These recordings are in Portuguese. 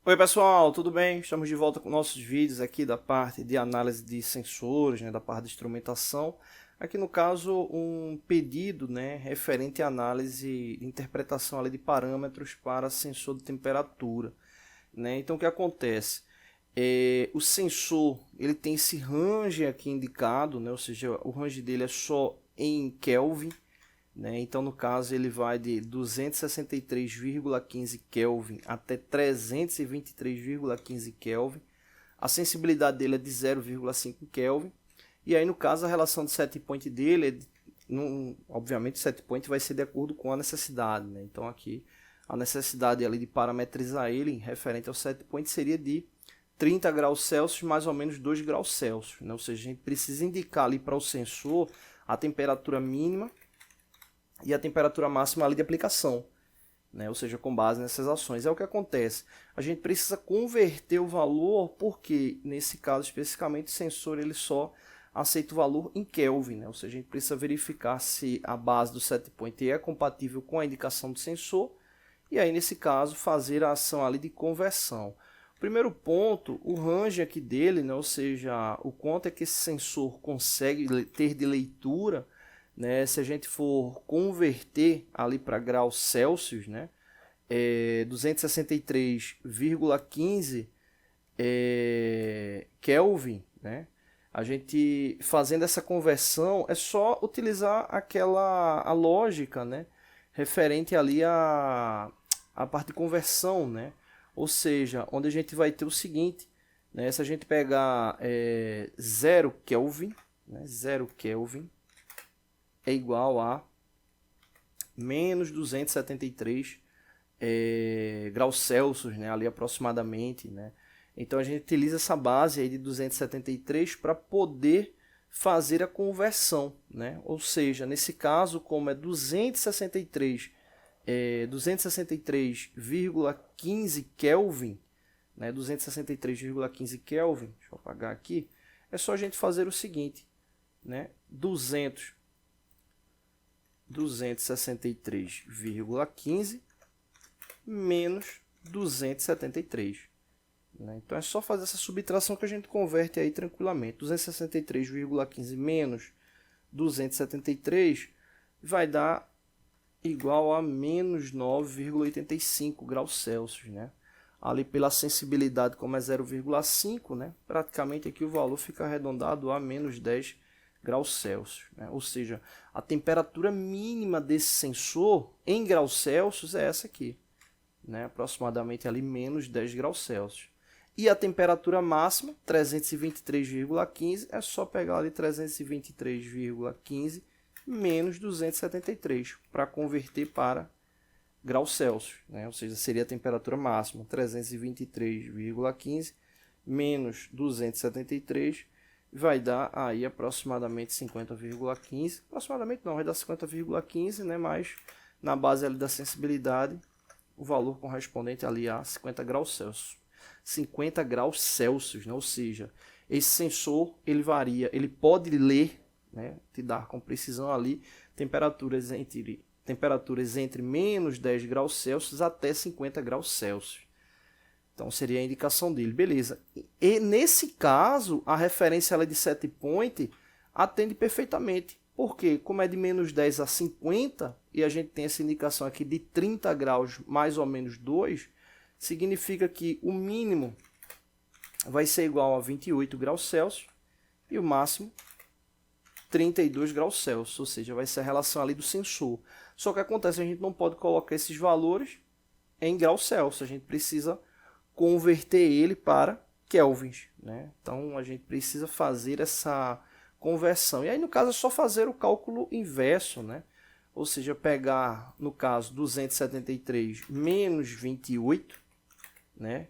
Oi pessoal, tudo bem? Estamos de volta com nossos vídeos aqui da parte de análise de sensores, da parte de instrumentação. Aqui no caso um pedido, referente à análise e interpretação ali de parâmetros para sensor de temperatura. Então o que acontece? O sensor ele tem esse range aqui indicado, ou seja, o range dele é só em Kelvin. Então, no caso, ele vai de 263,15 Kelvin até 323,15 Kelvin. A sensibilidade dele é de 0,5 Kelvin. E aí, no caso, a relação de set point dele, obviamente, o set point vai ser de acordo com a necessidade. Então, aqui, a necessidade ali de parametrizar ele, referente ao set point, seria de 30 graus Celsius, mais ou menos 2 graus Celsius. Ou seja, a gente precisa indicar ali para o sensor a temperatura mínima e a temperatura máxima ali de aplicação, ou seja, com base nessas ações. É o que acontece. A gente precisa converter o valor, porque nesse caso especificamente o sensor ele só aceita o valor em Kelvin, ou seja, a gente precisa verificar se a base do set point é compatível com a indicação do sensor, e aí nesse caso fazer a ação ali de conversão. Primeiro ponto, o range aqui dele, ou seja, o quanto é que esse sensor consegue ter de leitura, se a gente for converter ali para graus Celsius, 263,15 Kelvin, a gente fazendo essa conversão é só utilizar a lógica, referente ali a parte de conversão, ou seja, onde a gente vai ter o seguinte, se a gente pegar 0 Kelvin, 0 Kelvin é igual a menos 273 graus Celsius, ali aproximadamente. Então a gente utiliza essa base aí de 273 para poder fazer a conversão. Ou seja, nesse caso, como é 263,15 Kelvin, 263,15 Kelvin, deixa eu apagar aqui, é só a gente fazer o seguinte, 263,15 menos 273. Então é só fazer essa subtração que a gente converte aí tranquilamente. 263,15 menos 273 vai dar igual a menos 9,85 graus Celsius. Ali pela sensibilidade, como é 0,5, praticamente aqui o valor fica arredondado a menos 10 graus Celsius. Ou seja, a temperatura mínima desse sensor em graus Celsius é essa aqui, aproximadamente ali menos 10 graus Celsius. E a temperatura máxima, 323,15, é só pegar ali 323,15 menos 273 para converter para graus Celsius, ou seja, seria a temperatura máxima, 323,15 menos 273 vai dar aí aproximadamente 50,15, aproximadamente não, vai dar 50,15, mas na base ali da sensibilidade, o valor correspondente ali a 50 graus Celsius. 50 graus Celsius, ou seja, esse sensor ele varia, ele pode ler, te dar com precisão ali temperaturas entre menos 10 graus Celsius até 50 graus Celsius. Então seria a indicação dele, beleza. E nesse caso, a referência ela de set point atende perfeitamente. Porque como é de menos 10 a 50, e a gente tem essa indicação aqui de 30 graus mais ou menos 2, significa que o mínimo vai ser igual a 28 graus Celsius e o máximo 32 graus Celsius, ou seja, vai ser a relação ali do sensor. Só que acontece, a gente não pode colocar esses valores em graus Celsius, a gente precisa converter ele para kelvins, Então a gente precisa fazer essa conversão. E aí no caso é só fazer o cálculo inverso, Ou seja, pegar no caso 273 menos 28,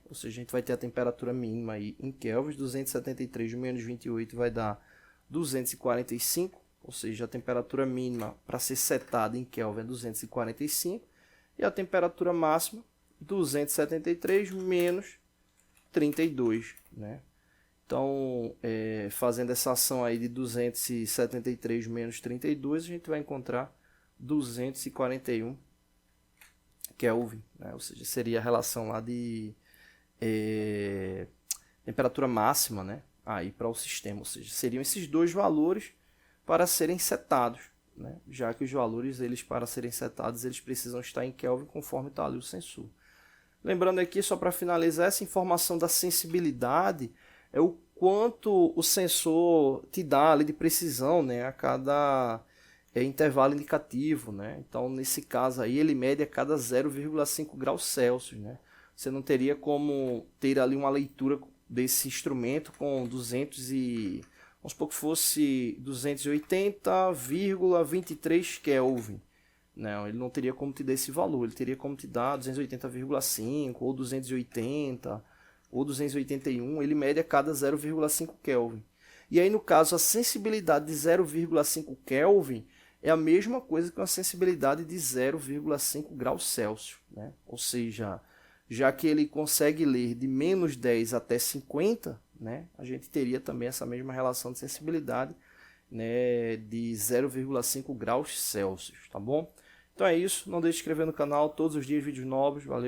Ou seja, a gente vai ter a temperatura mínima aí em kelvins, 273 menos 28 vai dar 245, ou seja, a temperatura mínima para ser setada em Kelvin é 245, e a temperatura máxima 273 menos 32, Então, fazendo essa ação aí de 273 menos 32, a gente vai encontrar 241 Kelvin, Ou seja, seria a relação lá de temperatura máxima, né, aí para o sistema, ou seja, seriam esses dois valores para serem setados, né, já que os valores eles para serem setados eles precisam estar em Kelvin conforme está ali o sensor. Lembrando aqui, só para finalizar, essa informação da sensibilidade é o quanto o sensor te dá ali de precisão, né, a cada intervalo indicativo, né? Então, nesse caso aí, ele mede a cada 0,5 graus Celsius, né? Você não teria como ter ali uma leitura desse instrumento com 200 e... vamos supor que fosse 280,23 Kelvin. Não, ele não teria como te dar esse valor, ele teria como te dar 280,5 ou 280 ou 281, ele mede a cada 0,5 Kelvin. E aí, no caso, a sensibilidade de 0,5 Kelvin é a mesma coisa que uma sensibilidade de 0,5 graus Celsius, né? Ou seja, já que ele consegue ler de menos 10 até 50, né, a gente teria também essa mesma relação de sensibilidade, né, de 0,5 graus Celsius, tá bom? Então é isso, não deixe de se inscrever no canal, todos os dias vídeos novos, valeu!